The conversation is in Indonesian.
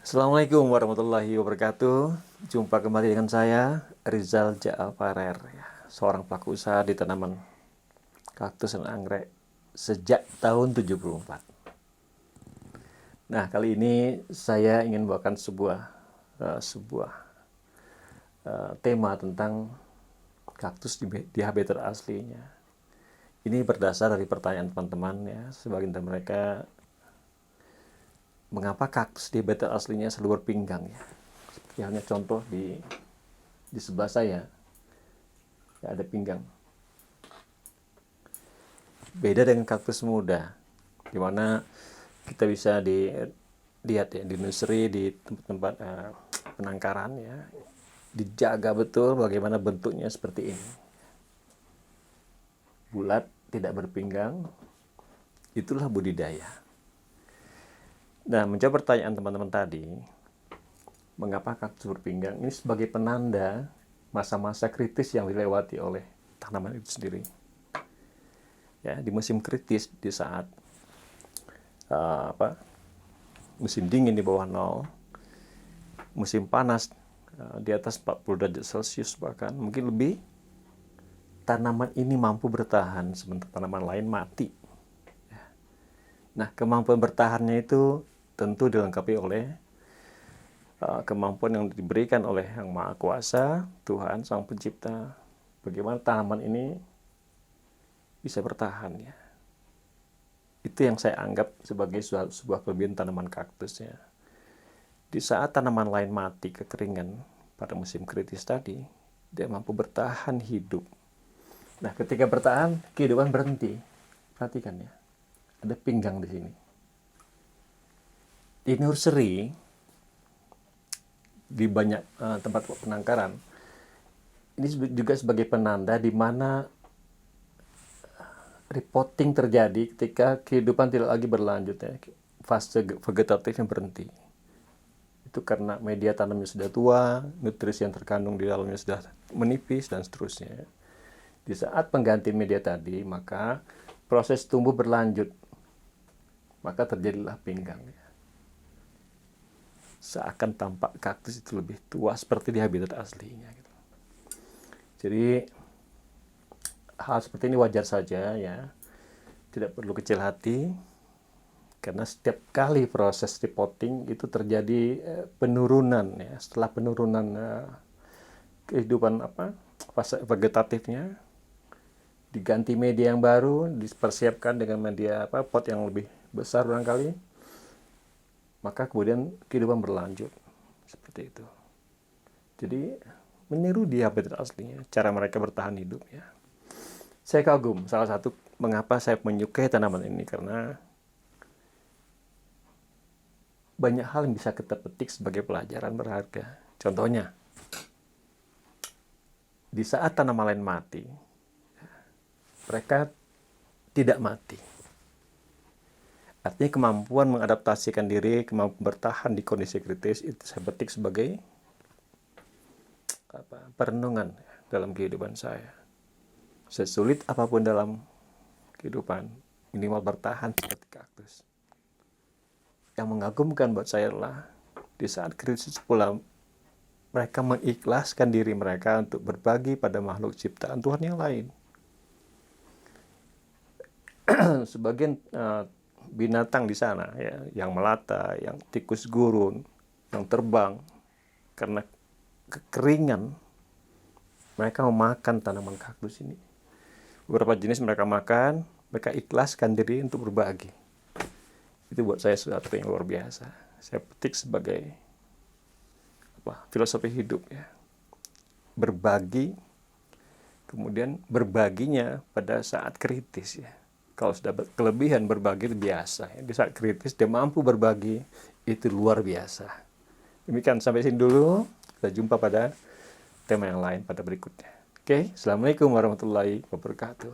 Assalamualaikum warahmatullahi wabarakatuh. Jumpa kembali dengan saya, Rizal Ja'afarer, ya, seorang pelaku usaha di tanaman kaktus dan anggrek sejak tahun 74. Nah, kali ini saya ingin membawakan sebuah tema tentang kaktus di habitat aslinya. Ini berdasar dari pertanyaan teman-teman, ya. Sebagian dari mereka, mengapa kaktus di habitat aslinya selalu berpinggang, ya? Seperti halnya contoh di sebelah saya, ya, ada pinggang. Beda dengan kaktus muda, di mana kita bisa lihat, ya, di nursery, di tempat-tempat penangkaran, ya, dijaga betul bagaimana bentuknya seperti ini. Bulat, tidak berpinggang, itulah budidaya. Nah, menjawab pertanyaan teman-teman tadi, mengapa kaktus berpinggang? Ini sebagai penanda masa-masa kritis yang dilewati oleh tanaman itu sendiri. Ya, di musim kritis, di saat musim dingin di bawah nol, musim panas di atas 40 derajat Celcius bahkan, mungkin lebih, tanaman ini mampu bertahan sementara tanaman lain mati. Nah, kemampuan bertahannya itu tentu dilengkapi oleh kemampuan yang diberikan oleh Yang Maha Kuasa, Tuhan Sang Pencipta. Bagaimana tanaman ini bisa bertahan, ya. Itu yang saya anggap sebagai sebuah kelebihan tanaman kaktus, ya. Di saat tanaman lain mati kekeringan pada musim kritis tadi, dia mampu bertahan hidup. Nah, ketika bertahan, kehidupan berhenti. Perhatikan, ya. Ada pinggang di sini. Di nursery, di banyak tempat penangkaran, ini juga sebagai penanda di mana repotting terjadi ketika kehidupan tidak lagi berlanjut, ya. Fase vegetatifnya berhenti. Itu karena media tanamnya sudah tua, nutrisi yang terkandung di dalamnya sudah menipis, dan seterusnya. Di saat pengganti media tadi, maka proses tumbuh berlanjut. Maka terjadilah pinggang, ya. Seakan tampak kaktus itu lebih tua seperti di habitat aslinya, gitu. Jadi hal seperti ini wajar saja, ya. Tidak perlu kecil hati, karena setiap kali proses repotting itu terjadi penurunan, ya. Setelah penurunan kehidupan fase vegetatifnya, diganti media yang baru, dipersiapkan dengan media pot yang lebih besar barangkali, maka kemudian kehidupan berlanjut seperti itu. Jadi meniru di habitat aslinya, cara mereka bertahan hidup, ya. Saya kagum, salah satu mengapa saya menyukai tanaman ini, karena banyak hal yang bisa kita petik sebagai pelajaran berharga. Contohnya, di saat tanaman lain mati, mereka tidak mati. Artinya kemampuan mengadaptasikan diri, kemampuan bertahan di kondisi kritis, itu saya petik sebagai perenungan dalam kehidupan saya. Sesulit apapun dalam kehidupan, minimal bertahan seperti kaktus. Yang mengagumkan buat saya adalah di saat krisis pula mereka mengikhlaskan diri mereka untuk berbagi pada makhluk ciptaan Tuhan yang lain. Sebagian binatang di sana, ya, yang melata, yang tikus gurun, yang terbang, karena kekeringan, mereka memakan tanaman kaktus ini. Beberapa jenis mereka makan, mereka ikhlaskan diri untuk berbagi. Itu buat saya sesuatu yang luar biasa. Saya petik sebagai filosofi hidup, ya. Berbagi, kemudian berbaginya pada saat kritis, ya. Kalau sudah kelebihan berbagi itu biasa, ya. Di saat kritis dia mampu berbagi, itu luar biasa. Demikian, sampai sini dulu. Kita jumpa pada tema yang lain pada berikutnya. Oke, Assalamualaikum warahmatullahi wabarakatuh.